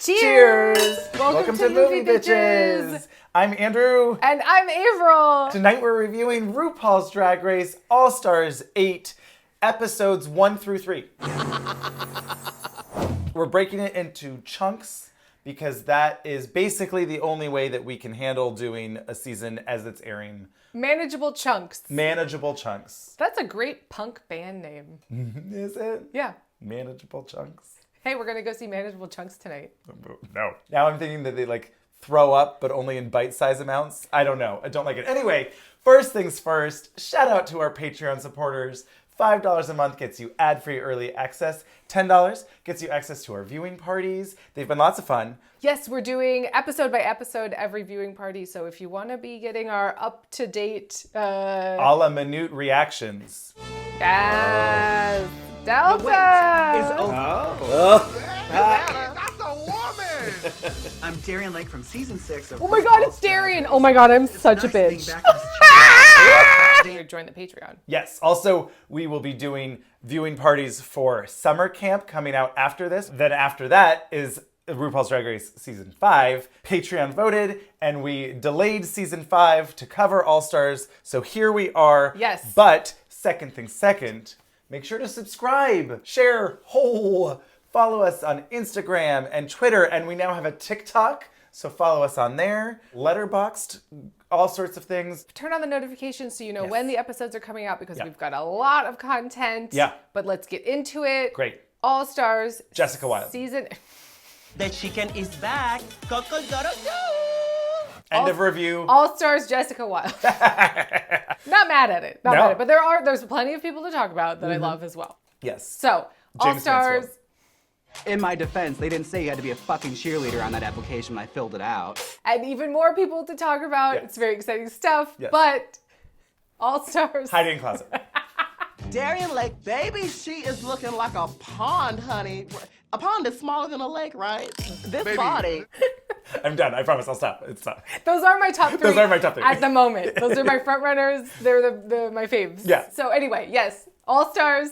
Cheers! Welcome to Movie Bitches! I'm Andrew. And I'm Avaryl. Tonight we're reviewing RuPaul's Drag Race All-Stars 8, episodes 1 through 3. We're breaking it into chunks because that is basically the only way that we can handle doing a season as it's airing. Manageable chunks. Manageable chunks. That's a great punk band name. Is it? Yeah. Manageable chunks. Hey, we're going to go see Manageable Chunks tonight. No. Now I'm thinking that they throw up, but only in bite-sized amounts. I don't know. I don't like it. Anyway, first things first, shout out to our Patreon supporters. $5 a month gets you ad-free early access. $10 gets you access to our viewing parties. They've been lots of fun. Yes, we're doing episode by episode every viewing party. So if you want to be getting our up-to-date... a la minute reactions. Yes. Delta! That's a woman! I'm Darian Lake from season 6 of Oh my god, it's Darian! Oh my god, I'm such a bitch. Join the Patreon. Yes. Also, we will be doing viewing parties for summer camp coming out after this. Then after that is RuPaul's Drag Race Season 5. Patreon voted, and we delayed Season 5 to cover All-Stars. So here we are. Yes. But second thing second, make sure to subscribe, share, follow us on Instagram and Twitter, and we now have a TikTok, so follow us on there. Letterboxd, all sorts of things. Turn on the notifications so you know Yes. when the episodes are coming out because we've got a lot of content. Yeah. But let's get into it. Great. All Stars. Jessica Wilde. Season. The chicken is back. End of review. All Stars Jessica Wilde. Not mad at it. Not No. mad at it. But there's plenty of people to talk about that I love as well. Yes. So, All James Stars. Mansfield. In my defense, they didn't say you had to be a fucking cheerleader on that application when I filled it out. And even more people to talk about. Yes. It's very exciting stuff. Yes. But All Stars. Hiding in closet. Darian Lake, baby, she is looking like a pond, honey. A pond is smaller than a lake, right? This body. I'm done. I promise. I'll stop. It's not. Those are my top 3. Those are my top 3. At the moment. Those are my front runners. They're my faves. Yeah. So anyway, yes. All Stars.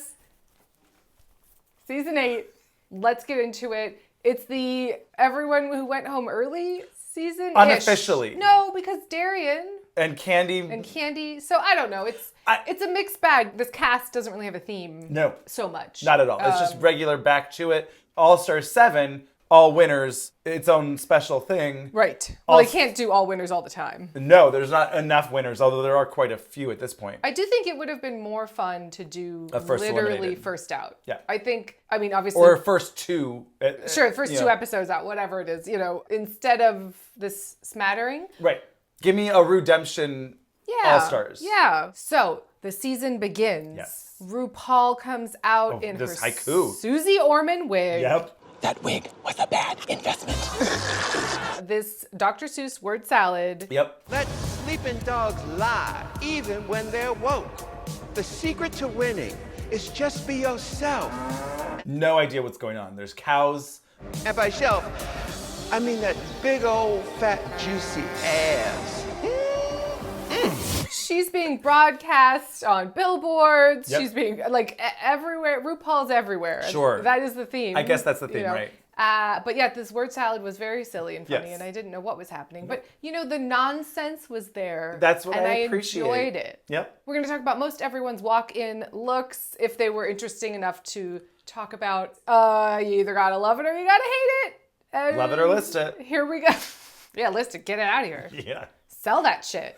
Season 8. Let's get into it. It's the everyone who went home early season. Unofficially. No, because Darian And Candy. and Candy. So I don't know. It's a mixed bag. This cast doesn't really have a theme. No. So much. Not at all. It's just regular back to it. All-Stars 7, all winners, its own special thing. Right. Well, they Also- can't do all winners all the time. No, there's not enough winners, although there are quite a few at this point. I do think it would have been more fun to do A first literally eliminated. first out. Yeah. I mean, obviously. Or first two. Sure, the first you 2 know. episodes out, whatever it is, instead of this smattering. Right. Give me a redemption Yeah. All-Stars. Yeah. So the season begins. Yes. RuPaul comes out in her this haiku. Susie Orman wig. Yep. That wig was a bad investment. This Dr. Seuss word salad. Yep. Let sleeping dogs lie, even when they're woke. The secret to winning is just be yourself. No idea what's going on. There's cows. And by shelf, I mean that big old fat juicy ass. She's being broadcast on billboards. Yep. She's being everywhere. RuPaul's everywhere. Sure. That is the theme. I guess that's the theme, right? But yeah, this word salad was very silly and funny, Yes. and I didn't know what was happening. But the nonsense was there. That's what and I appreciate. enjoyed it. Yep. We're going to talk about most everyone's walk-in looks, if they were interesting enough to talk about. You either gotta love it or you gotta hate it. And Love it or list it. Here we go. Yeah, list it. Get it out of here. Yeah. Sell that shit.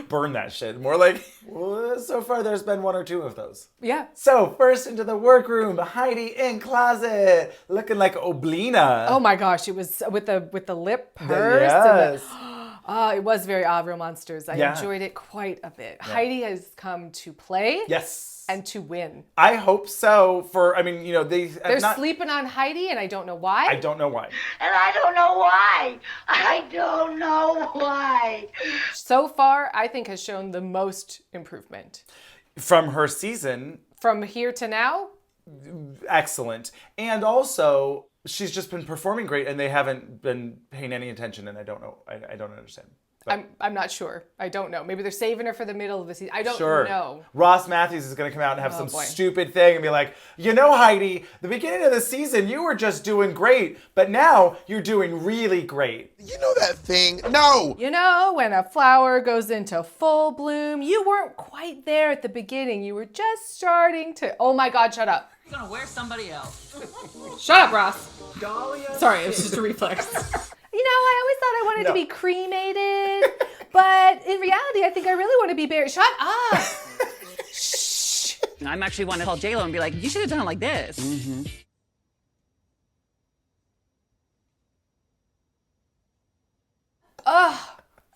Burn that shit. More like, well, so far there's been 1 or 2 of those. Yeah. So, first into the workroom, Heidi in closet, looking like Oblina. Oh my gosh, it was with the lip purse. And Yes. it was very Avaryl Monsters. I Yeah. enjoyed it quite a bit. Heidi has come to play Yes. and to win. I hope so. They're sleeping on Heidi, and I don't know why. I don't know why. And I don't know why. I don't know why. So far, I think has shown the most improvement. From her season, From here to now, excellent. And also, she's just been performing great, and they haven't been paying any attention, and I don't know. I don't understand. I'm not sure. I don't know. Maybe they're saving her for the middle of the season. I don't know. Ross Matthews is going to come out and have some boy. stupid thing and be like, you know, Heidi, the beginning of the season, you were just doing great, but now you're doing really great. You know that thing? No! You know, when a flower goes into full bloom, you weren't quite there at the beginning. You were just starting to... Oh my God, shut up. You're gonna wear somebody else. Shut up, Ross. Sorry, it was just a reflex. You know, I always thought I wanted to be cremated, but in reality, I think I really want to be buried. Shut up. Shh. I'm actually want to call J-Lo and be like, you should have done it like this. Ugh.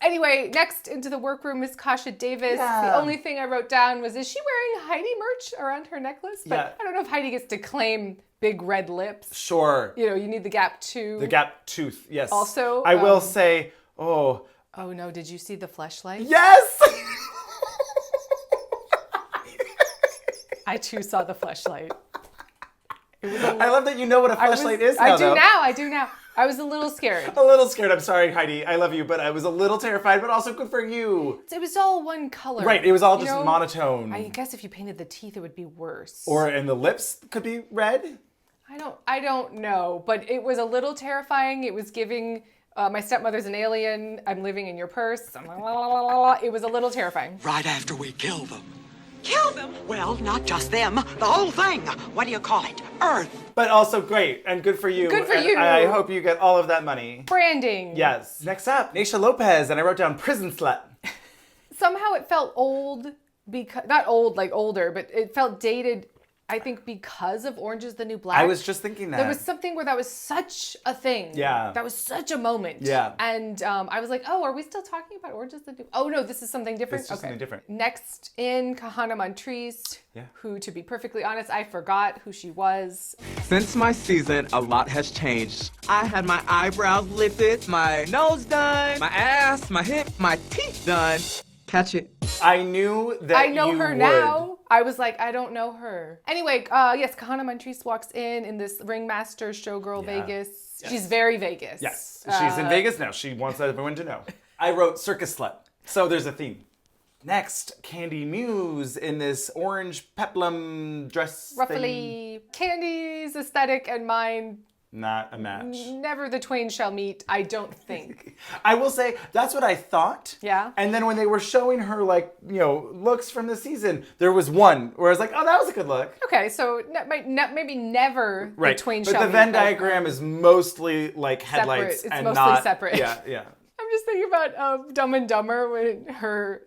Anyway, next into the workroom is Kasha Davis. Yeah. The only thing I wrote down was, is she wearing Heidi merch around her necklace? But Yeah. I don't know if Heidi gets to claim big red lips. Sure. You know, you need the gap too. The gap tooth, yes. Also, I will say, oh no, did you see the fleshlight? yes! I too saw the fleshlight. I love that you know what a fleshlight is now, though. I do now. I was a little scared. A little scared. I'm sorry, Heidi. I love you, but I was a little terrified, but also good for you. It was all one color. Right, it was all You just know, monotone. I guess if you painted the teeth, it would be worse. And the lips could be red. I don't know, but it was a little terrifying. It was giving my stepmother's an alien. I'm living in your purse. It was a little terrifying. Right after we kill them. Kill them? Well, not just them. The whole thing. What do you call it? Earth. But also great and good for you. Good for And you. I hope you get all of that money. Branding. Yes. Next up, Naysha Lopez, and I wrote down prison slut. Somehow it felt old because not old like older, but it felt dated. I think because of Orange is the New Black. I was just thinking that. There was something where that was such a thing. Yeah. That was such a moment. Yeah. And I was like, oh, are we still talking about Orange is the New... Oh, no, this is something different? It's just something different. Next in, Kahana Montrese, who, to be perfectly honest, I forgot who she was. Since my season, a lot has changed. I had my eyebrows lifted, my nose done, my ass, my hip, my teeth done. Catch it. I knew that I know you her would. now. I was like, I don't know her. Anyway, yes, Kahana Montrese walks in this Ringmaster Showgirl Vegas. Yes. She's very Vegas. Yes, she's in Vegas now. She wants everyone to know. I wrote circus slut. So there's a theme. Next, Candy Muse in this orange peplum dress Roughly, Candy's aesthetic and mine, Not a match. never the twain shall meet, I don't think. I will say, that's what I thought. Yeah. And then when they were showing her, like, you know, looks from the season, there was one where I was like, oh, that was a good look. Okay, so maybe never Right. the twain but shall the meet. Venn diagram is mostly like headlights It's and mostly not separate. Yeah, yeah. I'm just thinking about Dumb and Dumber when her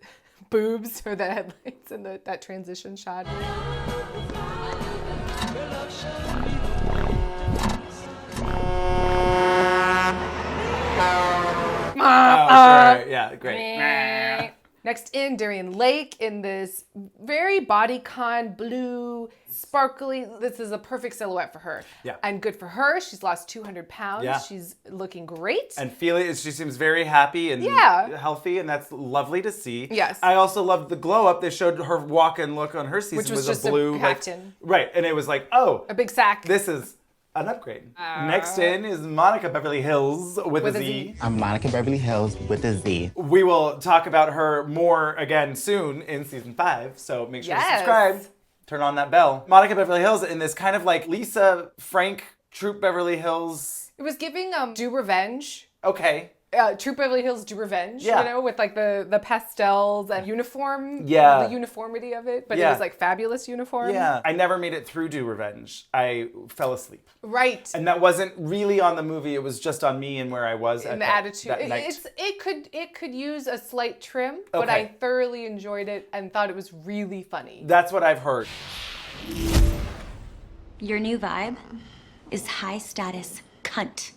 boobs are the headlights in that transition shot. Sure. Yeah, great. Next in, Darian Lake in this very bodycon blue, sparkly. This is a perfect silhouette for her. Yeah. And good for her. She's lost 200 pounds. Yeah. She's looking great. And she seems very happy and healthy, and that's lovely to see. Yes. I also loved the glow up. They showed her walk-in look on her season, Which was just a blue a caftan. right, and it was like, oh, A big sack. this is an upgrade. Next in is Monica Beverly Hills with a Z. I'm Monica Beverly Hills with a Z. We will talk about her more again soon in season 5, so make sure to Yes. subscribe. Turn on that bell. Monica Beverly Hills in this kind of like Lisa Frank Troop Beverly Hills. It was giving Do Revenge. Okay. Troop Beverly Hills Do Revenge, Yeah. you know, with like the pastels and uniform. Yeah. The uniformity of it, but it Yeah. was like fabulous uniform. Yeah. I never made it through Do Revenge. I fell asleep. Right. And that wasn't really on the movie. It was just on me and where I was at And the that, attitude. that night. It could use a slight trim, but I Okay. thoroughly enjoyed it and thought it was really funny. That's what I've heard. Your new vibe is high status cunt.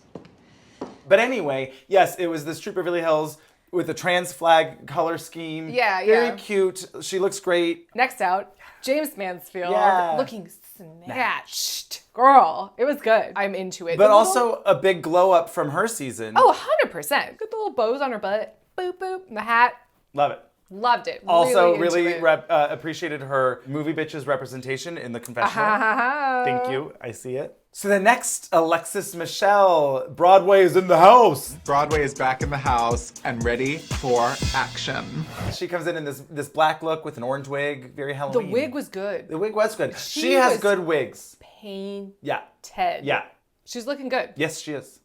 But anyway, yes, it was this Troop Beverly Hills with the trans flag color scheme. Yeah, Very yeah. cute. She looks great. Next out, James Mansfield, Yeah. looking snatched. Girl, it was good. I'm into it. But The also a big glow up from her season. Oh, 100%. Good little bows on her butt. Boop, boop, and the hat. Love it. Loved it. Also, really appreciated her MovieBitches representation in the confessional. Thank you. I see it. So the next, Alexis Michelle. Broadway is in the house. Broadway is back in the house and ready for action. She comes in this black look with an orange wig, very The Halloween. wig was good. The wig was good. She has was good wigs. Painted. Yeah. Ted. Yeah. She's looking good. Yes, she is.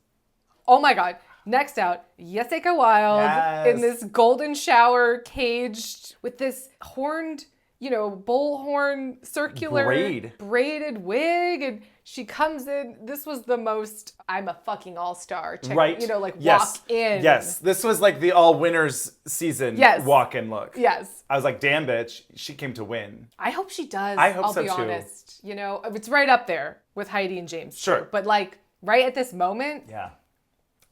Oh my God. Next out, Jessica Wilde Yes. in this golden shower caged with this horned, bullhorn circular braided wig. And she comes in. This was the most, I'm a fucking all-star. Right. Walk in. Yes. This was like the all winners season walk-in look. Yes. I was like, damn bitch, she came to win. I hope she does. I hope I'll so be too. honest. It's right up there with Heidi and James. Sure. Too. But right at this moment. Yeah.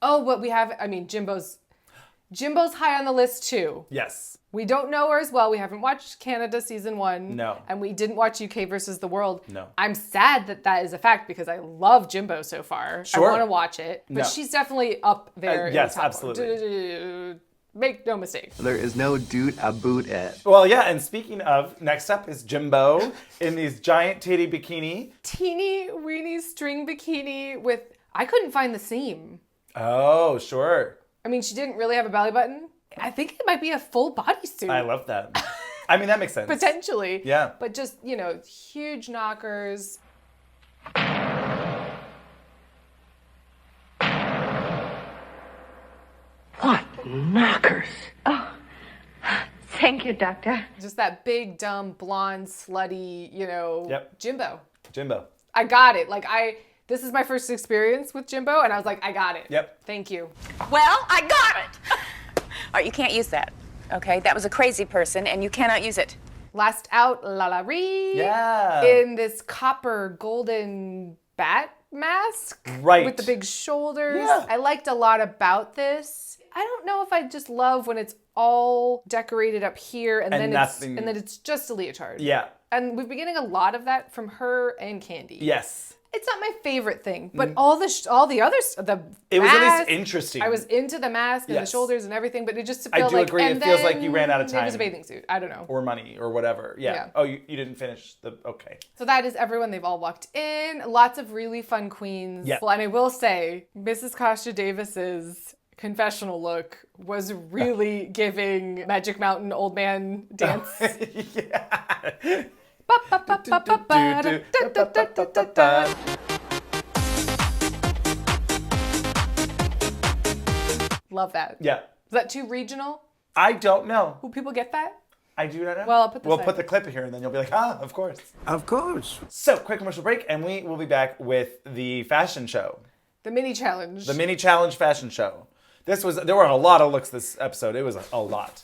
Oh, but we have, Jimbo's high on the list too. Yes. We don't know her as well. We haven't watched Canada season 1. No. And we didn't watch UK versus the World. No. I'm sad that is a fact because I love Jimbo so far. Sure. I want to watch it. But she's definitely up there. Yes, in the top absolutely. Make no mistake. There is no doot about it. Well, yeah, and speaking of, next up is Jimbo in these giant titty bikini. Teeny weeny string bikini with, I couldn't find the seam. Oh, sure. She didn't really have a belly button. I think it might be a full bodysuit. I love that. That makes sense. Potentially. Yeah. But just, huge knockers. What knockers? Oh, thank you, doctor. Just that big, dumb, blonde, slutty, Jimbo. Jimbo. I got it. This is my first experience with Jimbo, and I was like, I got it. Yep. Thank you. Well, I got it. All right, you can't use that. Okay, that was a crazy person, and you cannot use it. Last out, Lalari. Yeah. In this copper golden bat mask. Right. With the big shoulders. Yeah. I liked a lot about this. I don't know if I just love when it's all decorated up here and then it's just a leotard. Yeah. And we've been getting a lot of that from her and Candy. Yes. It's not my favorite thing, but all the others, it was at least interesting. I was into the mask and the shoulders and everything, but it just felt I do like agree. It feels like you ran out of time. It was a bathing suit. I don't know. Or money or whatever. Yeah. Oh, you didn't finish okay. So that is everyone. They've all walked in. Lots of really fun queens. Yeah. Well, and I will say, Mrs. Kasha Davis's confessional look was really giving Magic Mountain old man dance. Yeah. Love that. Yeah. Is that too regional? I don't know. Will people get that? I do not know. Well, I'll put this We'll put the clip here and then you'll be like, of course. Of course. So, quick commercial break and we will be back with the fashion show. The mini challenge. The mini challenge fashion show. There were a lot of looks this episode. It was a lot.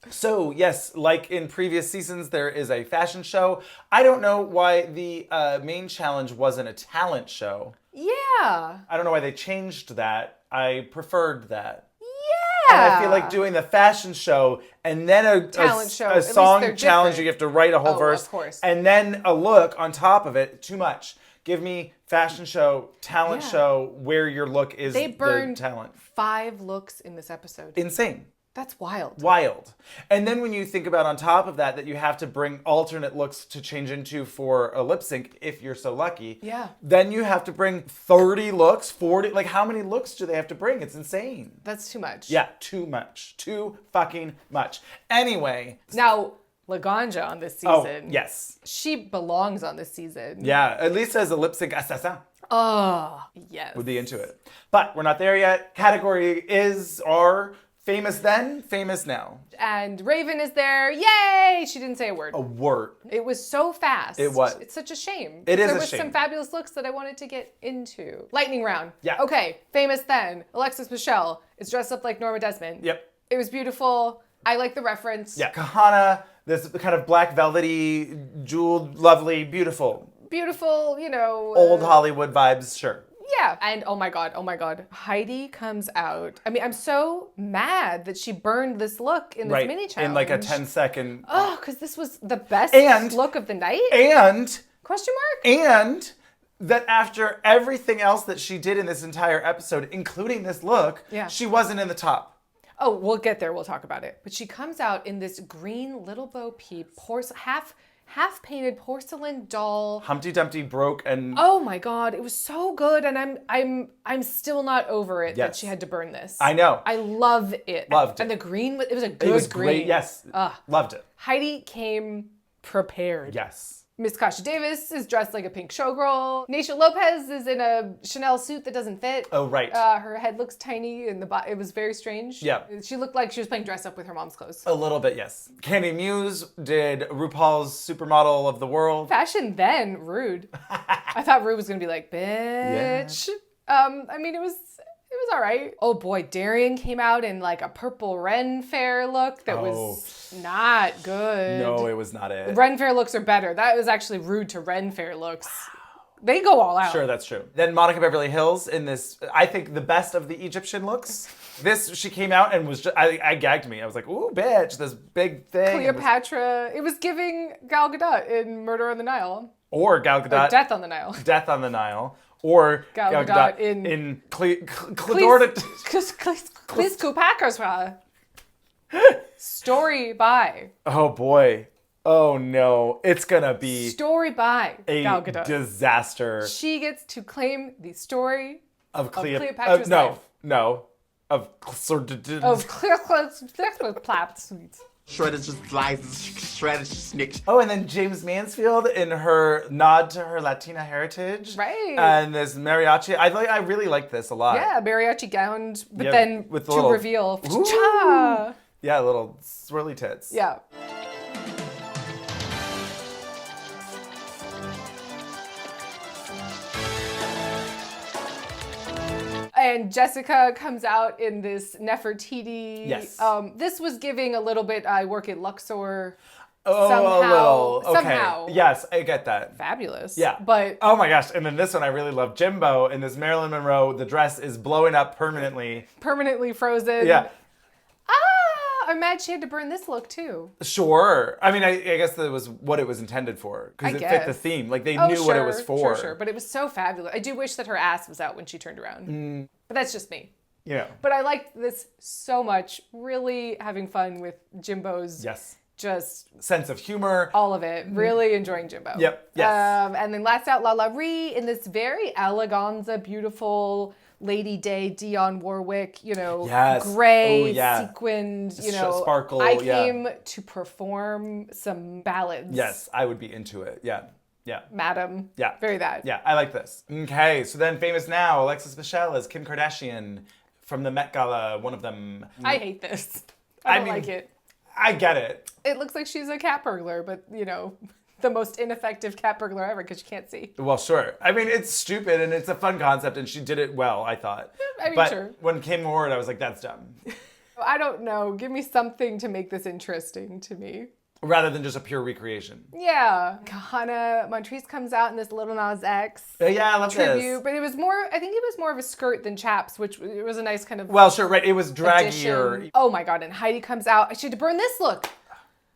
So, yes, like in previous seasons, there is a fashion show. I don't know why the main challenge wasn't a talent show. Yeah. I don't know why they changed that. I preferred that. Yeah. And I feel like doing the fashion show and then talent show. a song challenge, you have to write a whole verse. Of course. And then a look on top of it, too much. Give me fashion show, talent show, where your look is they burned the talent. 5 looks in this episode. Insane. That's wild. Wild. And then when you think about on top of that you have to bring alternate looks to change into for a lip sync, if you're so lucky. Yeah. Then you have to bring 30 looks, 40, like how many looks do they have to bring? It's insane. That's too much. Yeah, too much. Too fucking much. Anyway. Now, Laganja on this season. Oh, yes. She belongs on this season. Yeah, at least as a lip sync assassin. Oh, yes. Would be into it. But we're not there yet. Category is our famous then, famous now. And Raven is there. Yay! She didn't say a word. A word. It was so fast. It was. It's such a shame. It is a shame. There was some fabulous looks that I wanted to get into. Lightning round. Yeah. Okay, famous then. Alexis Michelle is dressed up like Norma Desmond. Yep. It was beautiful. I like the reference. Yeah. Kahana, this kind of black velvety, jeweled, lovely, beautiful. Beautiful, Old Hollywood vibes, sure. Yeah. And oh my God. Heidi comes out. I mean, I'm so mad that she burned this look in this mini challenge. In like a 10-second. Oh, because this was the best look of the night? And. Question mark? And that after everything else that she did in this entire episode, including this look, she wasn't in the top. Oh, we'll get there. We'll talk about it. But she comes out in this green Little Bo Peep half painted porcelain doll. Humpty Dumpty broke and Oh my God, it was so good, and I'm still not over it that Yes. she had to burn this. I know. I love it. Loved And it. the green, it was a good it was green. great. Yes. Loved it. Heidi came prepared. Yes. Miss Kasha Davis is dressed like a pink showgirl. Naysha Lopez is in a Chanel suit that doesn't fit. Oh, right. Her head looks tiny and it was very strange. Yeah. She looked like she was playing dress up with her mom's clothes. A little bit, yes. Candy Muse did RuPaul's Supermodel of the World. Fashion then, rude. I thought Ru was gonna be like, bitch. I mean, it was all right. Oh boy, Darian came out in like a purple Ren Fair look that was not good. No, it was not it. Ren Fair looks are better. That was actually rude to Ren Fair looks. They go all out. Sure, that's true. Then Monica Beverly Hills in this, I think the best of the Egyptian looks. This, she came out and was just, I gagged me. I was like, ooh, bitch, this big thing. Cleopatra. It was giving Gal Gadot in Murder on the Nile. Or Gal Gadot. Or Death on the Nile. Death on the Nile. Or Gal Gadot in Story by. Oh boy. Oh no. It's gonna be Story by Gal Gadot. Disaster. She gets to claim the story of Cleopatra's life. Of Cleopatra's Shredded just slices, shredded snicks. Oh, and then James Mansfield in her nod to her Latina heritage. Right. And this mariachi. I really like this a lot. Yeah, mariachi gowned, but Yeah, then with the to little- reveal. Ooh. Cha! Yeah, little swirly tits. Yeah. And Jessica comes out in this Nefertiti. Yes. This was giving a little bit, I work at Luxor. Oh, somehow, a little. Okay. Somehow. Yes, I get that. Fabulous. Yeah. But oh my gosh, and then this one I really love. Jimbo in this Marilyn Monroe. The dress is blowing up permanently. permanently frozen. Yeah. I'm mad she had to burn this look too. Sure. I mean, I guess that was what it was intended for because it fit the theme. Like they knew what it was for. Sure. But it was so fabulous. I do wish that her ass was out when she turned around. But that's just me. Yeah. But I liked this so much. Really having fun with Jimbo's. Yes. Just sense of humor. All of it. Really enjoying Jimbo. Yep. Yes. And then last out, La Ree in this very eleganza, beautiful Lady Day, Dionne Warwick, gray, sequined, sparkle. I came to perform some ballads. Yes, I would be into it. Yeah. Yeah. Madam. Yeah. Very that. Yeah, I like this. Okay, so then famous now, Alexis Michelle as Kim Kardashian from the Met Gala, one of them. I hate this. I don't like it. I get it. It looks like she's a cat burglar, but, the most ineffective cat burglar ever because you can't see. Well, sure. I mean, it's stupid and it's a fun concept and she did it well, I thought. Sure. When it came forward, I was like, that's dumb. I don't know. Give me something to make this interesting to me. Rather than just a pure recreation. Yeah. Hannah Montrese comes out in this Lil Nas X yeah, I love tribute, this. but I think it was more of a skirt than chaps, which it was a nice kind of Well, sure, right. It was draggier. addition. Oh my God. And Heidi comes out. She had to burn this look.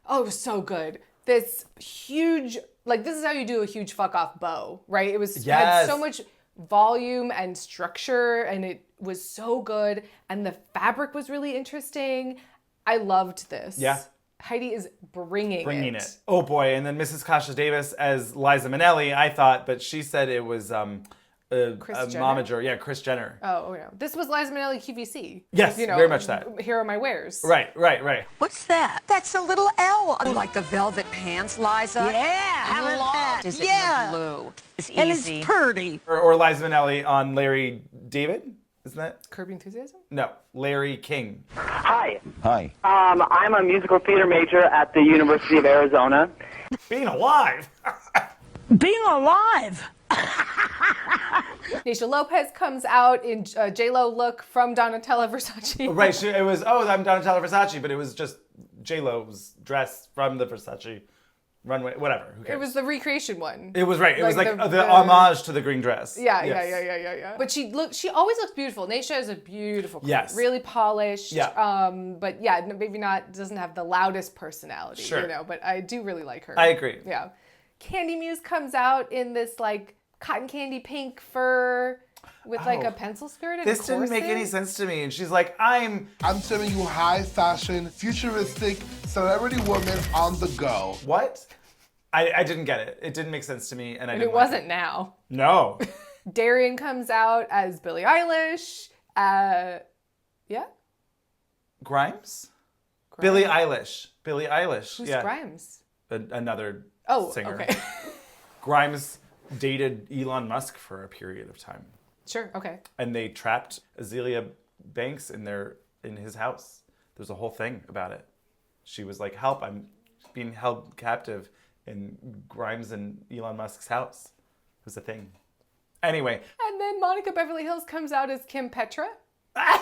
Oh, it was so good. This huge, this is how you do a huge fuck off bow, right? It was had so much volume and structure and it was so good. And the fabric was really interesting. I loved this. Yeah. Heidi is bringing it. Oh boy. And then Mrs. Kasha Davis as Liza Minnelli, I thought, but she said it was Kris Jenner? momager. Yeah, Kris Jenner. Oh, yeah. This was Liza Minnelli QVC. Yes, very much that. Here are my wares. Right. What's that? That's a little L. Oh, like the velvet pants, Liza? Yeah, Is it blue? It's easy. And it's pretty. Or Liza Minnelli on Larry David. Isn't that? Curb Your Enthusiasm? No, Larry King. Hi. Hi. I'm a musical theater major at the University of Arizona. Being alive. Being alive. Naysha Lopez comes out in J-Lo look from Donatella Versace. Right, I'm Donatella Versace, but it was just J-Lo's dress from the Versace runway, whatever. Who cares? It was the recreation one. It was right. It was like the homage to the green dress. Yeah. But she always looks beautiful. Naysha is a beautiful queen. Yes. Really polished. Yeah. But yeah, maybe doesn't have the loudest personality, Sure. but I do really like her. I agree. Yeah. Candy Muse comes out in this cotton candy pink fur with like a pencil skirt and This a corset. didn't make any sense to me. And she's like, I'm serving you high fashion, futuristic celebrity woman on the go. What? I didn't get it. It didn't make sense to me, and I And didn't it wasn't now. No. Darian comes out as Billie Eilish. Yeah. Grimes? Billie Eilish. Billie Eilish. Who's yeah. Grimes? Another singer. Okay. Grimes dated Elon Musk for a period of time. Sure. Okay. And they trapped Azealia Banks in his house. There's a whole thing about it. She was like, "Help! I'm being held captive in Grimes and Elon Musk's house." It was a thing. Anyway. And then Monica Beverly Hills comes out as Kim Petra. I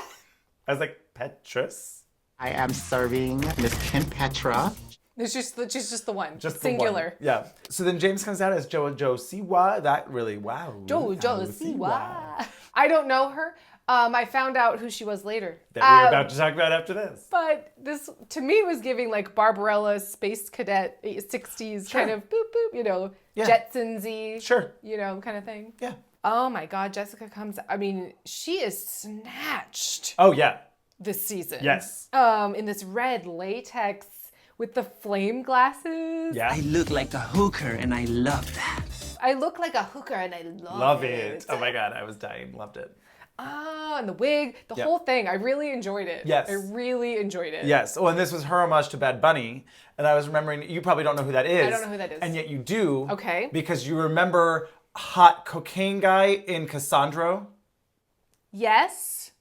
was like, Petrus? I am serving Miss Kim Petra. She's just the one. Just singular. The one. Yeah. So then James comes out as JoJo Siwa. That really, wow. JoJo Siwa. I don't know her. I found out who she was later. That we're about to talk about after this. But this, to me, was giving like Barbarella, Space Cadet, 60s kind of boop, boop, Jetsons-y. Sure. Kind of thing. Yeah. Oh my God, Jessica comes, she is snatched. Oh, yeah. This season. Yes. In this red latex with the flame glasses. Yeah. I look like a hooker and I love that. I look like a hooker and I love it. Oh my God, I was dying. Loved it. And the wig, the whole thing. I really enjoyed it. Yes. I really enjoyed it. Yes. Oh, and this was her homage to Bad Bunny. And I was remembering, you probably don't know who that is. I don't know who that is. And yet you do. Okay. Because you remember hot cocaine guy in Cassandro? Yes.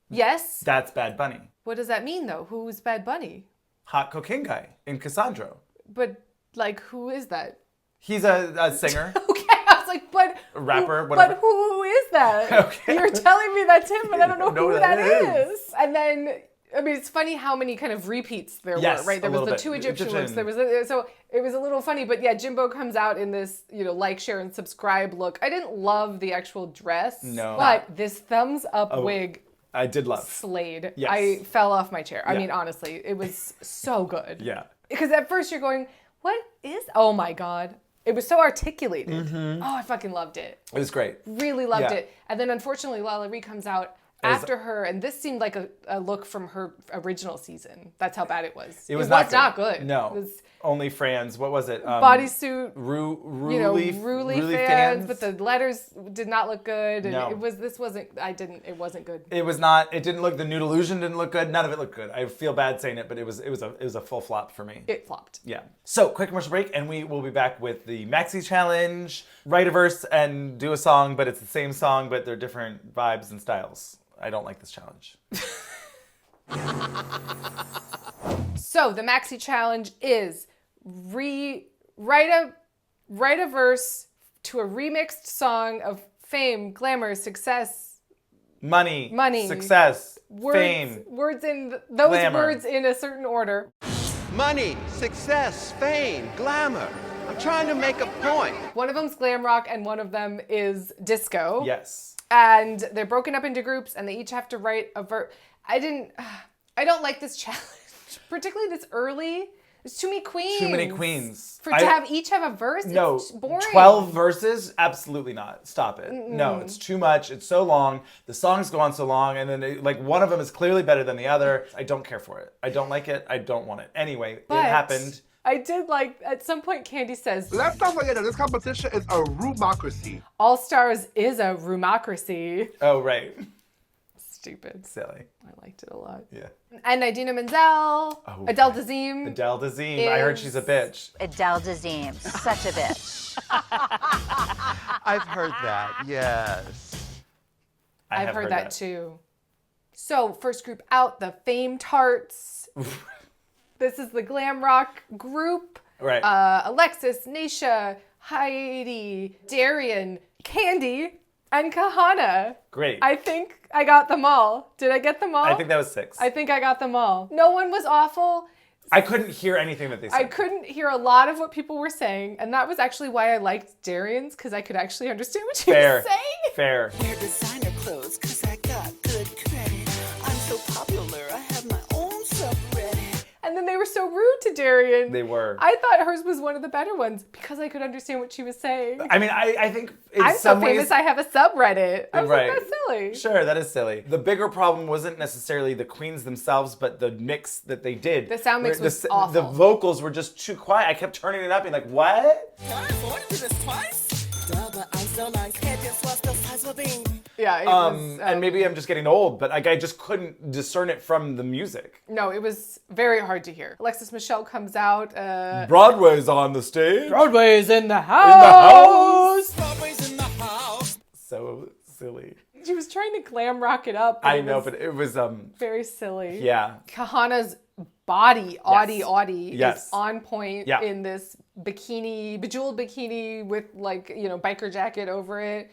Yes. That's Bad Bunny. What does that mean, though? Who's Bad Bunny? Hot cocaine guy in Cassandro. But, like, who is that? He's a singer. Okay, I was like, but... A rapper, whatever. But who is that? Okay. You're telling me that's him, but I don't know who that is. is. And then, it's funny how many kind of repeats there Yes, were, right? There a was little the bit. two Egyptian looks. There was so it was a little funny, but yeah, Jimbo comes out in this, like, share, and subscribe look. I didn't love the actual dress. No. But this thumbs up wig... I did love. Slayed. Yes. I fell off my chair. I Yeah. mean, honestly, it was so good. Yeah. Because at first you're going, what is... Oh my God. It was so articulated. Mm-hmm. Oh, I fucking loved it. It was great. Really loved Yeah. it. And then unfortunately, Lala Ree comes out after her, and this seemed like a look from her original season. That's how bad it was. It was not good. No. It was Only Fran's. What was it? bodysuit. Ruly fans, but the letters did not look good. And No. it wasn't good. It was not. It didn't look. The nude illusion didn't look good. None of it looked good. I feel bad saying it, but it was a full flop for me. It flopped. Yeah. So quick commercial break, and we will be back with the Maxi Challenge. Write a verse and do a song, but it's the same song, but they're different vibes and styles. I don't like this challenge. So the Maxi Challenge is write a verse to a remixed song of fame, glamour, success, Money, success, words, fame, words in those glamour. words in a certain order. Money, success, fame, glamour. I'm trying to make a point. One of them's glam rock and one of them is disco. Yes. And they're broken up into groups and they each have to write a verse. I don't like this challenge, particularly this early. There's too many queens. Too many queens. To have each have a verse? No, It's boring. 12 verses? Absolutely not. Stop it. No, it's too much. It's so long. The songs go on so long, and then one of them is clearly better than the other. I don't care for it. I don't like it. I don't want it. Anyway, But it happened. I did like, at some point, Candy says, Let's not forget that this competition is a roomocracy. All Stars is a roomocracy. Oh, right. Stupid. Silly. I liked it a lot. Yeah. And Idina Menzel, Adele Dazeem. Adele Dazeem. I heard she's a bitch. Adele Dazeem, such a bitch. I've heard that, yes. I've heard that too. So, first group out, the Fame Tarts. This is the glam rock group. Right. Alexis, Naisha, Heidi, Darian, Candy, and Kahana. Great. I think I got them all. Did I get them all? I think that was 6. I think I got them all. No one was awful. I couldn't hear anything that they said. I couldn't hear a lot of what people were saying, and that was actually why I liked Darian's, because I could actually understand what she was saying. Fair. Wear designer clothes cause I got good credit. I'm so popular, I have my own subreddit. And then they were so so rude to Darian. They were. I thought hers was one of the better ones because I could understand what she was saying. I mean, I think in I'm some so famous ways, I have a subreddit. I was Right. like, that's silly. Sure, that is silly. The bigger problem wasn't necessarily the queens themselves, but the mix that they did. The sound mix was awful. The vocals were just too quiet. I kept turning it up and like, what? Yeah, it was, and maybe I'm just getting old, but like I just couldn't discern it from the music. No, it was very hard to hear. Alexis Michelle comes out. Broadway's on the stage. Broadway's in the house. Broadway's in the house. So silly. She was trying to glam rock it up. I know, but it was very silly. Yeah. Kahana's body, Audie, Yes. is on point Yeah. in this bikini, bejeweled bikini with like, biker jacket over it.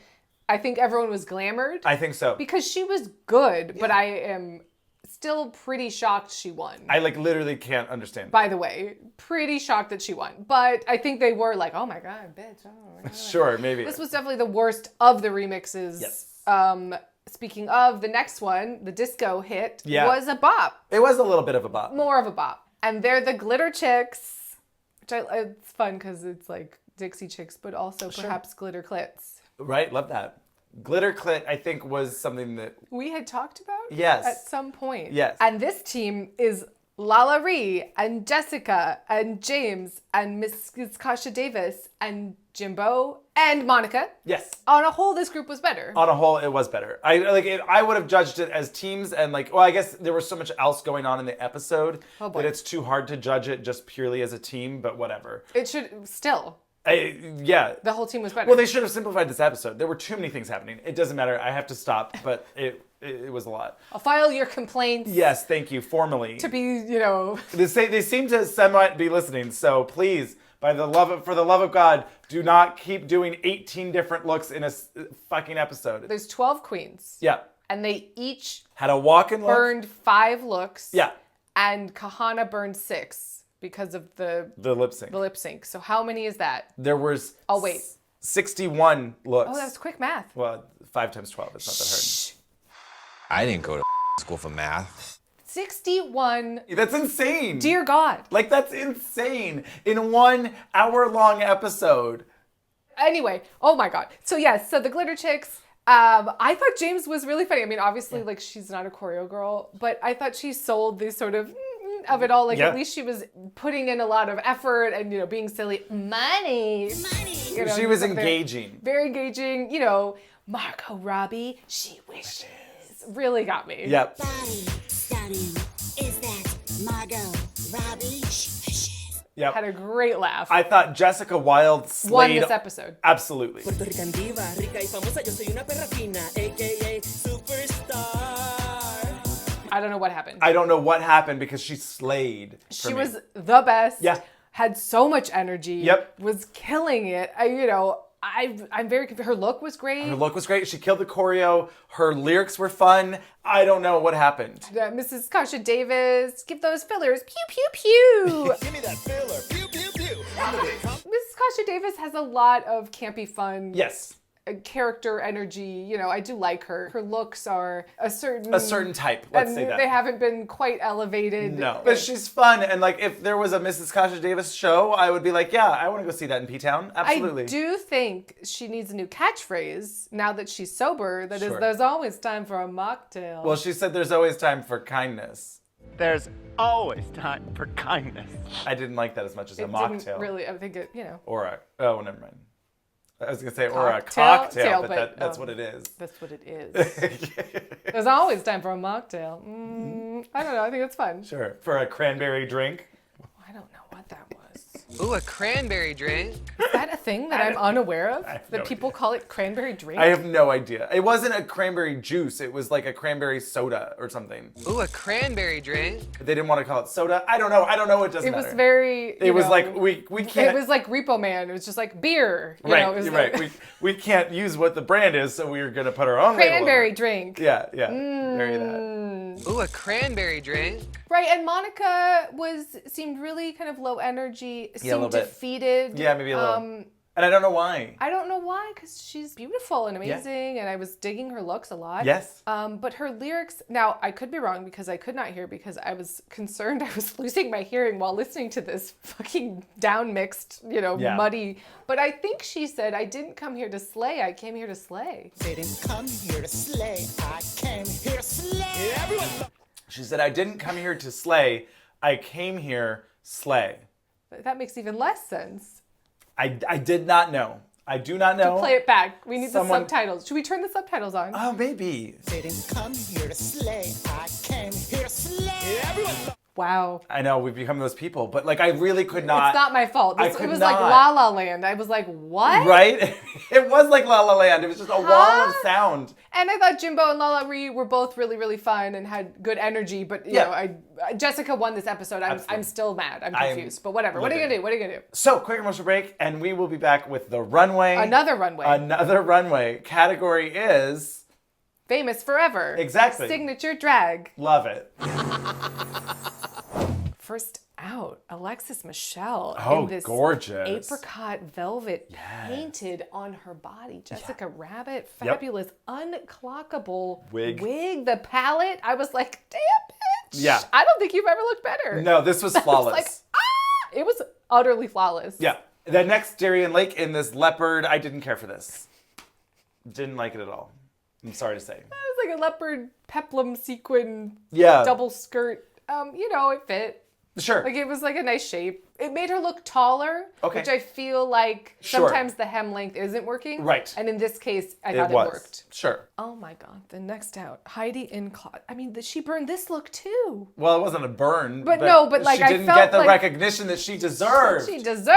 I think everyone was glamored. I think so. Because she was good, but I am still pretty shocked she won. I like literally can't understand. By the way, pretty shocked that she won. But I think they were like, oh my God, bitch. Oh my God. Sure, maybe. This was definitely the worst of the remixes. Yes. Speaking of, the next one, the disco hit, Yeah. was a bop. It was a little bit of a bop. More of a bop. And they're the Glitter Chicks, which it's fun because it's like Dixie Chicks, but also perhaps Glitter Clits. Right, love that. Glitter Clit, I think, was something that We had talked about Yes. at some point. Yes. And this team is Lala Ree and Jessica and James and Miss Kasha Davis and Jimbo and Monica. Yes. On a whole, this group was better. On a whole, it was better. I would have judged it as teams and I guess there was so much else going on in the episode that it's too hard to judge it just purely as a team, but whatever. It should still. Yeah. The whole team was better. Well, they should have simplified this episode. There were too many things happening. It doesn't matter. I have to stop, but it was a lot. I'll file your complaints. Yes, thank you, formally. To be, They seem to somewhat be listening, so please, for the love of God, do not keep doing 18 different looks in a fucking episode. There's 12 queens. Yeah. And they each had a walk-in look. Burned 5 looks. Yeah. And Kahana burned 6 because of the lip sync. The lip sync. So how many is that? There was 61 looks. Oh, that's quick math. Well, 5 times 12. It's not that hard. I didn't go to school for math. 61. That's insane. Dear God. Like, that's insane. In 1 hour-long episode. Anyway, oh my God. So yes, so the Glitter Chicks, I thought James was really funny. I mean, obviously, she's not a choreo girl, but I thought she sold this sort of it all. At least she was putting in a lot of effort and, being silly. Money. She was engaging. Very engaging. Margot Robbie, she wishes. Really got me. Yep. Is that Margot Robbie? Yep. Had a great laugh. I thought Jessica Wilde slayed. Won this episode. Absolutely. I don't know what happened. I don't know what happened because she slayed. She was the best. Yeah. Had so much energy. Yep. Was killing it. I'm very confused. Her look was great. Her look was great. She killed the choreo. Her lyrics were fun. I don't know what happened. Mrs. Kasha Davis, give those fillers. Pew, pew, pew. Give me that filler. Pew, pew, pew. Mrs. Kasha Davis has a lot of campy fun. Yes. Character energy. I do like her. Her looks are a certain type. Let's say that. They haven't been quite elevated. No. But she's fun. And if there was a Mrs. Kasha Davis show, I would be like, yeah, I want to go see that in P-Town. Absolutely. I do think she needs a new catchphrase now that she's sober. That is, Sure. there's always time for a mocktail. Well, she said there's always time for kindness. There's always time for kindness. I didn't like that as much as a It mocktail. didn't really, I think it, Or never mind. I was going to say, or a Cocktail, cocktail, but but, that's what it is. That's what it is. There's always time for a mocktail. I don't know. I think it's fun. Sure. For a cranberry drink. I don't know what that was. Ooh, a cranberry drink. Is that a thing that I'm unaware of? have That no people call it cranberry drink? I have no idea. It wasn't a cranberry juice. It was like a cranberry soda or something. Ooh, a cranberry drink. They didn't want to call it soda. I don't know. It doesn't matter. It was very. It was like we can't. It was like Repo Man. It was just like beer. Right. You're right. We can't use what the brand is, so we're gonna put our own cranberry label on it. drink. Yeah. Very that. Ooh, a cranberry drink. Right, and Monica seemed really kind of low energy. Seemed a little bit. defeated. Yeah, maybe a little. And I don't know why. I don't know why, because she's beautiful and amazing, and I was digging her looks a lot. Yes. But her lyrics, now I could be wrong because I could not hear because I was concerned I was losing my hearing while listening to this fucking down-mixed, muddy. But I think she said, I didn't come here to slay, I came here to slay. They didn't come here to slay, I came here to slay. Everyone. She said, I didn't come here to slay, I came here slay. That makes even less sense. I did not know. I do not know. To play it back. We need the subtitles. Should we turn the subtitles on? Oh, maybe. They didn't come here to slay. I came here to slay. Everyone. Wow. I know, we've become those people, but like I really could not. It's not my fault. It was like La La Land. I was like, what? Right? It was like La La Land. It was just a wall of sound. And I thought Jimbo and Lala Ree were both really, really fun and had good energy. But you know, Jessica won this episode. I'm still mad. I'm confused. But whatever. What are you gonna do? So, quick commercial break, and we will be back with the runway. Another runway. Another runway. Category is famous forever. Exactly. Signature drag. Love it. First out, Alexis Michelle in this gorgeous apricot velvet painted on her body. Jessica Rabbit, fabulous, unclockable wig. The palette, I was like, damn bitch. Yeah. I don't think you've ever looked better. No, this was flawless. I was like, it was utterly flawless. Yeah. The next Darien Lake in this leopard, I didn't care for this. Didn't like it at all. I'm sorry to say. It was like a leopard peplum sequin double skirt. It fit. Sure. Like it was like a nice shape. It made her look taller, which I feel like sometimes the hem length isn't working. Right. And in this case, I thought it worked. Sure. Oh my God. The next out, Heidi in Closet. I mean, she burned this look too. Well, it wasn't a burn. But like she didn't get the recognition that she deserved. She deserved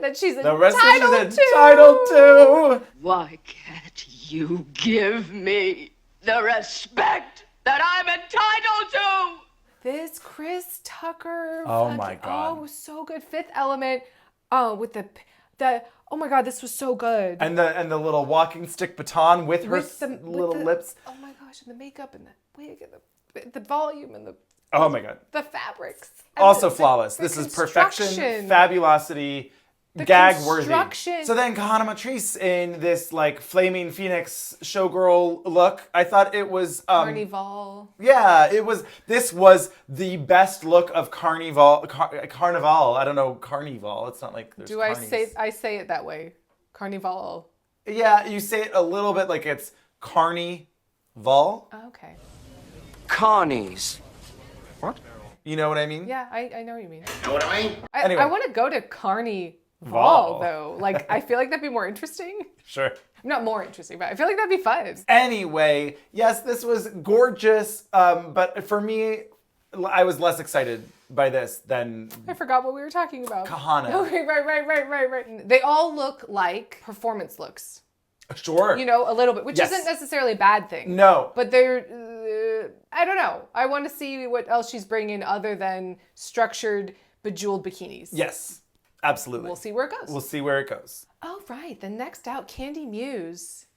that she's the rest entitled of she's entitled to. Why can't you give me the respect that I'm entitled to? This Chris Tucker. Oh my God. Oh, it was so good. Fifth Element. Oh, with the oh my God, this was so good. And the little walking stick baton with her little lips. Oh my gosh, and the makeup and the wig and the volume and the oh my God. The fabrics. Also flawless. This is perfection, fabulosity, gag worthy. So then Kahana Matrice in this like flaming phoenix showgirl look. I thought it was Carnival. Yeah, this was the best look of Carnival. I don't know, Carnival. It's not like there's I say it that way. Carnival. Yeah, you say it a little bit like it's Carnival. Okay. Carnies. What? You know what I mean? Yeah, I know what you mean. Know what I mean? I want to go to Carnival though. Like I feel like that'd be more interesting. Sure. Not more interesting, but I feel like that'd be fun. Anyway, yes, this was gorgeous. But for me, I was less excited by this than I forgot what we were talking about. Kahana. Okay, right. They all look like performance looks. Sure. A little bit, which isn't necessarily a bad thing. No. But they're, I don't know. I want to see what else she's bringing other than structured, bejeweled bikinis. Yes, absolutely. We'll see where it goes. Oh, right. The next out, Candy Muse.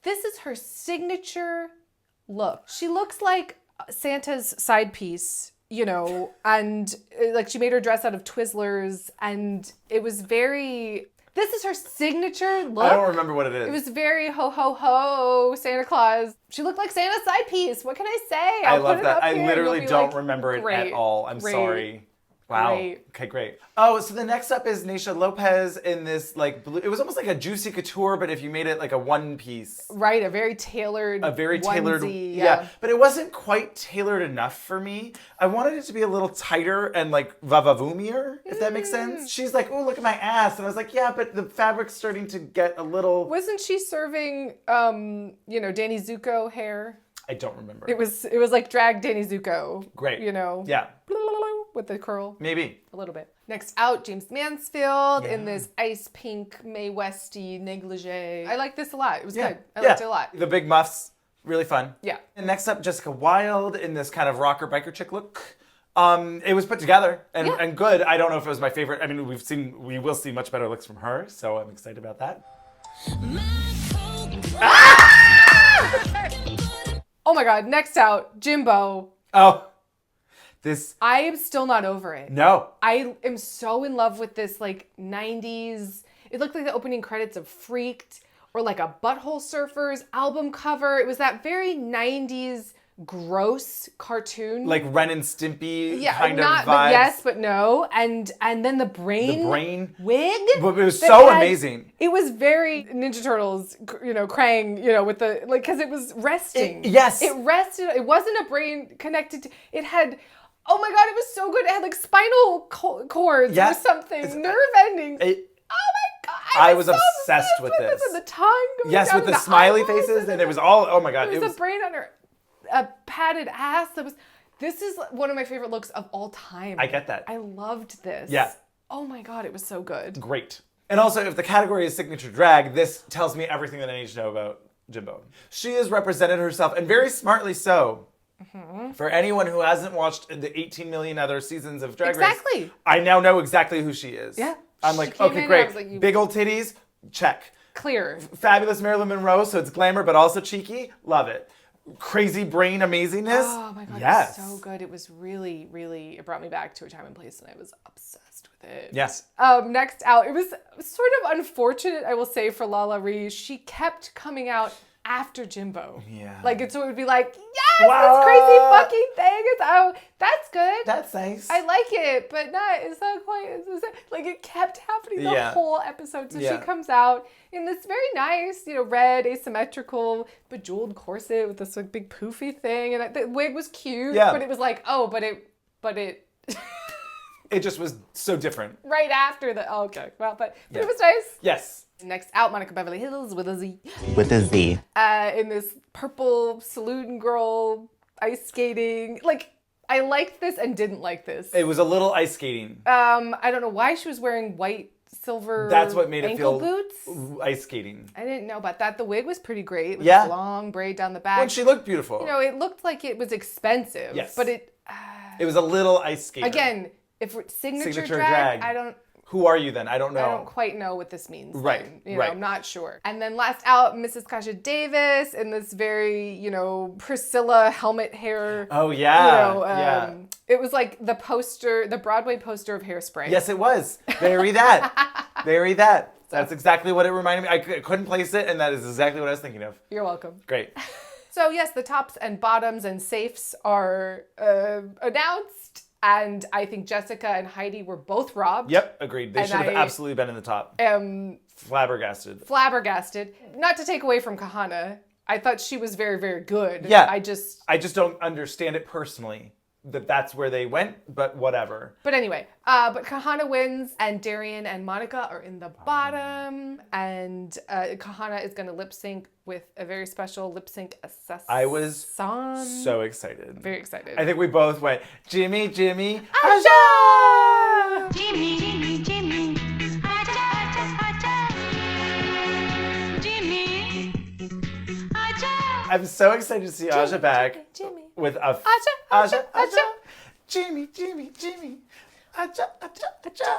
This is her signature look. She looks like Santa's side piece, and like she made her dress out of Twizzlers, and it was very... This is her signature look. I don't remember what it is. It was very ho ho ho Santa Claus. She looked like Santa's side piece. What can I say? I love that. I literally don't remember it at all. I'm sorry. Wow. Great. Okay, great. Oh, so the next up is Naysha Lopez in this like blue. It was almost like a Juicy Couture, but if you made it like a one piece. Right, a very tailored onesie, yeah. But it wasn't quite tailored enough for me. I wanted it to be a little tighter and like vavavoomier, if that makes sense. She's like, oh, look at my ass. And I was like, yeah, but the fabric's starting to get a little... Wasn't she serving, Danny Zuko hair? I don't remember. It was like drag Danny Zuko. Great. Yeah. With the curl. Maybe. A little bit. Next out, James Mansfield in this ice pink Mae Westy negligee. I like this a lot. It was good. I liked it a lot. The big muffs, really fun. Yeah. And next up, Jessica Wilde in this kind of rocker biker chick look. It was put together and good. I don't know if it was my favorite. I mean, we will see much better looks from her, so I'm excited about that. Oh my God, next out, Jimbo. Oh. I am still not over it. No. I am so in love with this like 90s It looked like the opening credits of Freaked or like a Butthole Surfers album cover. It was that very 90s gross cartoon. Like Ren and Stimpy Yeah, kind not, of vibes. but yes, but no. And then the brain wig. But it was that so had- amazing. It was very Ninja Turtles, Krang, with the, like, because it was resting. Yes. It rested. It wasn't a brain connected to, it had, oh my God, it was so good. It had like spinal cords or something, nerve endings. Oh my God. I was obsessed with this. And the tongue going Yes, down with to the smiley eyeballs, faces, and it was all, oh my God. There was a brain on her padded ass. This is one of my favorite looks of all time. I get that. I loved this. Yeah. Oh my God, it was so good. Great. And also, if the category is signature drag, this tells me everything that I need to know about Jimbo. She has represented herself, and very smartly so. Mm-hmm. For anyone who hasn't watched the 18 million other seasons of Drag Race, Exactly. I now know exactly who she is. Yeah. I'm like, came in okay, and I great. was like, Big old titties, check. Clear. Fabulous Marilyn Monroe, so it's glamour, but also cheeky. Love it. Crazy brain amazingness. Oh my God, yes. it was so good. It was really, really, it brought me back to a time and place, and I was obsessed with it. Yes. Next out, it was sort of unfortunate, I will say, for Lala Ree. She kept coming out after Jimbo. Yeah. Like, so it would be like, yes, this crazy fucking thing. That's good. That's nice. I like it, but it's not quite, like, it kept happening the whole episode. So she comes out in this very nice, red, asymmetrical, bejeweled corset with this like big poofy thing. And the wig was cute, but it was like, but it It just was so different. right after but it was nice. Yes. Next out, Monica Beverly Hills with a Z. With a Z. In this purple saloon girl ice skating. Like, I liked this and didn't like this. It was a little ice skating. I don't know why she was wearing white, silver That's what made it ankle feel boots. ice skating. I didn't know about that. The wig was pretty great. With Yeah. this long braid down the back. When she looked beautiful. It looked like it was expensive. Yes. But it was a little ice skating. again, if it's signature drag. I don't. Who are you then? I don't know. I don't quite know what this means. Right, then. right. I'm not sure. And then last out, Mrs. Kasha Davis in this very, Priscilla helmet hair. Oh, yeah. Yeah. It was like the Broadway poster of Hairspray. Yes, it was. Very that. Very that. That's exactly what it reminded me. I couldn't place it, and that is exactly what I was thinking of. You're welcome. Great. So yes, the tops and bottoms and safes are announced. And I think Jessica and Heidi were both robbed. Yep, agreed. They And should have I absolutely been in the top. Flabbergasted. Not to take away from Kahana. I thought she was very, very good. Yeah. I just don't understand it personally. That's where they went, but whatever. But anyway, but Kahana wins, and Darian and Monica are in the bottom, and Kahana is going to lip sync with a very special lip sync assassin. I was so excited. Very excited. I think we both went, Jimmy, Jimmy, Aja! Jimmy, Jimmy, Jimmy. Aja, Aja, Aja. Jimmy. Aja. I'm so excited to see Aja back. Jimmy. With a Aja. Jimmy, Jimmy, Jimmy. Aja, Aja, Aja.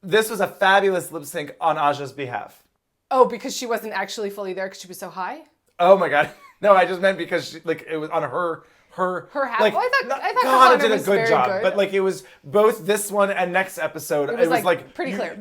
This was a fabulous lip sync on Aja's behalf. Oh, because she wasn't actually fully there because she was so high? Oh my God. No, I just meant because it was on her half. Like, I thought Kahana Kahana did a was good very job, good. but it was both this one and next episode. It was like pretty clear.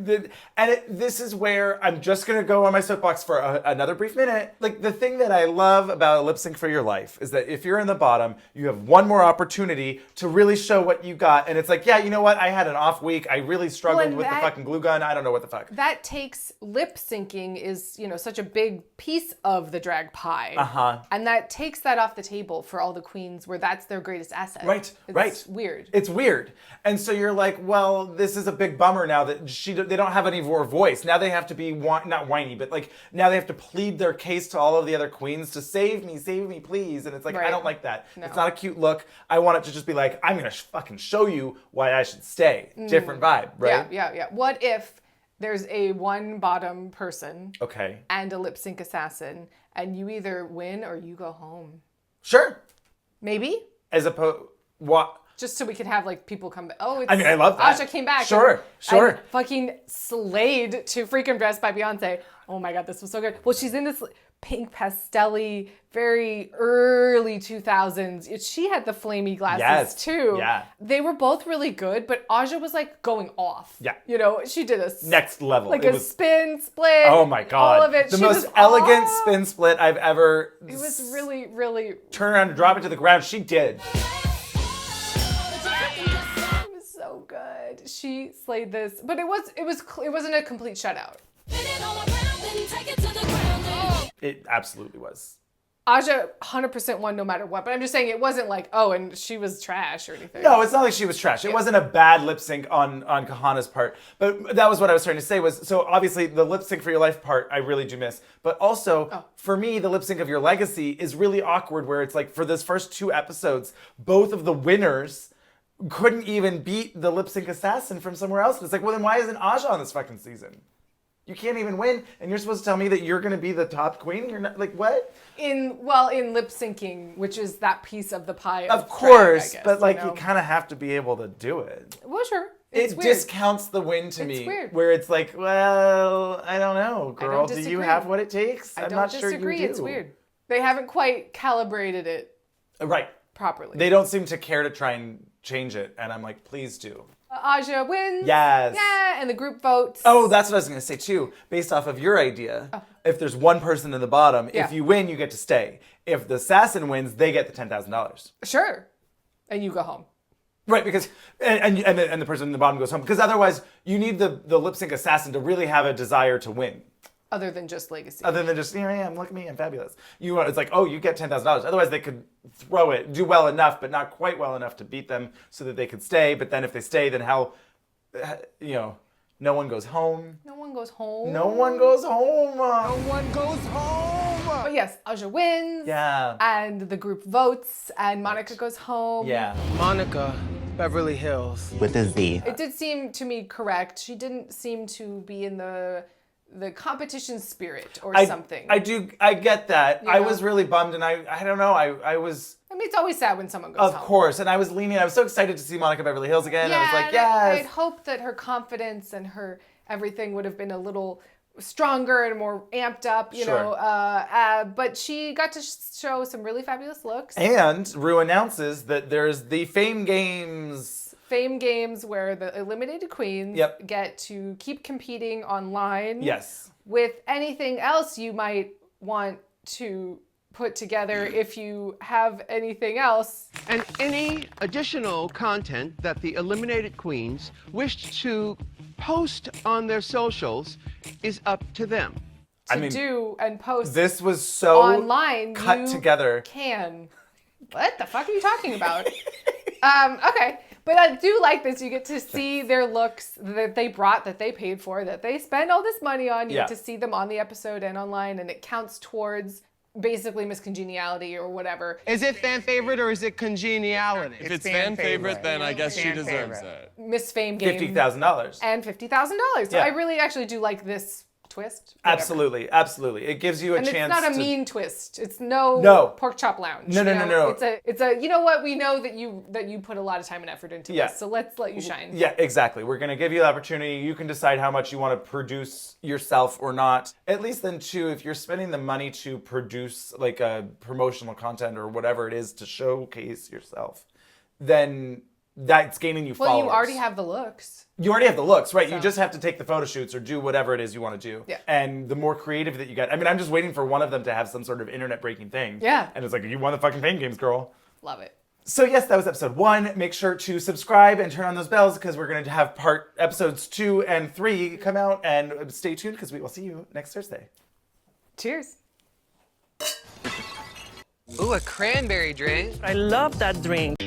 This is where I'm just gonna go on my soapbox for another brief minute. Like, the thing that I love about a lip sync for your life is that if you're in the bottom, you have one more opportunity to really show what you got. And it's like, yeah, you know what? I had an off week. I really struggled with the fucking glue gun. I don't know what the fuck. That takes lip syncing is, such a big piece of the drag pie. And that takes that off the table for all the queens where that's their greatest asset. Right. It's weird. It's weird. And so you're like, well, this is a big bummer now that they don't have any more voice. Now they have to be, not whiny, but now they have to plead their case to all of the other queens to save me, please. And it's like, I don't like that. No. It's not a cute look. I want it to just be like, I'm going to fucking show you why I should stay. Different vibe, right? Yeah. What if there's a one bottom person and a lip sync assassin and you either win or you go home? Sure. Maybe? As opposed, what? Just so we could have people come back. Oh, it's, I love that. Aja came back. Sure. And fucking slayed to Freakin' Dressed by Beyonce. Oh my God, this was so good. Well, she's in this pink pastel-y, very early 2000s. She had the flamey glasses too. Yeah. They were both really good, but Aja was like going off. Yeah. You know, she did a next level. Like a spin split. Oh my God. All of it. The She most was elegant spin split I've ever. It was really, really. Turn around and drop it to the ground. She did. It was so good. She slayed this, but it wasn't a complete shutout. It absolutely was. Aja 100% won no matter what, but I'm just saying it wasn't like, oh, and she was trash or anything. No, it's not like she was trash. It wasn't a bad lip sync on Kahana's part. But that was what I was trying to say was, so obviously the lip sync for your life part, I really do miss. But also, for me, the lip sync of your legacy is really awkward where it's like for this first 2 episodes, both of the winners couldn't even beat the lip sync assassin from somewhere else. It's like, well, then why isn't Aja on this fucking season? You can't even win, and you're supposed to tell me that you're going to be the top queen? You're not, like, what? In lip syncing, which is that piece of the pie. Of course, drag, I guess, but like you know? you kind of have to be able to do it. Well, sure. It discounts the win to me. It's weird. Where it's like, well, I don't know, girl. Do you have what it takes? I'm not not sure you do. It's weird. They haven't quite calibrated it right properly. They don't seem to care to try and change it, and I'm like, please do. Aja wins. Yes. Yeah, and the group votes. Oh, that's what I was going to say too. Based off of your idea, if there's one person in the bottom, if you win, you get to stay. If the assassin wins, they get the $10,000. Sure. And you go home. Right, because and the person in the bottom goes home because otherwise you need the lip sync assassin to really have a desire to win. Other than just legacy. Other than just, here I am, look at me, I'm fabulous. It's like, oh, you get $10,000. Otherwise, they could throw it, do well enough, but not quite well enough to beat them so that they could stay. But then if they stay, then how, no one goes home. No one goes home. No one goes home. No one goes home. But yes, Aja wins. Yeah. And the group votes, and Monica goes home. Yeah. Monica, Beverly Hills. With a Z. It did seem to me correct. She didn't seem to be in the competition spirit or something. I get that. You I know? was really bummed, and I don't know, I was... I mean, it's always sad when someone goes home. Of course, and I was so excited to see Monica Beverly Hills again. Yeah, I was like, and yes. I'd hoped that her confidence and her everything would have been a little stronger and more amped up, you know. But she got to show some really fabulous looks. And Ru announces that there's the Fame Games. Fame Games where the eliminated queens get to keep competing online. Yes. With anything else you might want to put together if you have anything else. And any additional content that the eliminated queens wish to post on their socials is up to them. Do and post. This was so online cut together. Can. What the fuck are you talking about? Okay. But I do like this. You get to see their looks that they brought, that they paid for, that they spend all this money on. You get to see them on the episode and online, and it counts towards basically Miss Congeniality or whatever. Is it fan favorite or is it congeniality? If it's fan favorite, then I guess she deserves it. Miss Fame Game. $50,000. And $50,000. So I really actually do like this twist. Whatever. Absolutely. It gives you a chance. And it's not a mean twist. It's no pork chop lounge. No. It's a you know what, we know that you put a lot of time and effort into this, so let's let you shine. Yeah, exactly. We're gonna give you the opportunity. You can decide how much you want to produce yourself or not. At least then too, if you're spending the money to produce like a promotional content or whatever it is to showcase yourself, then that's gaining you followers. Well, you already have the looks. You already have the looks, right? So. You just have to take the photo shoots or do whatever it is you want to do. Yeah. And the more creative that you get, I mean, I'm just waiting for one of them to have some sort of internet breaking thing. Yeah. And it's like, you won the fucking Fame Games, girl. Love it. So yes, that was episode 1. Make sure to subscribe and turn on those bells because we're going to have episodes 2 and 3 come out, and stay tuned because we will see you next Thursday. Cheers. Ooh, a cranberry drink. I love that drink.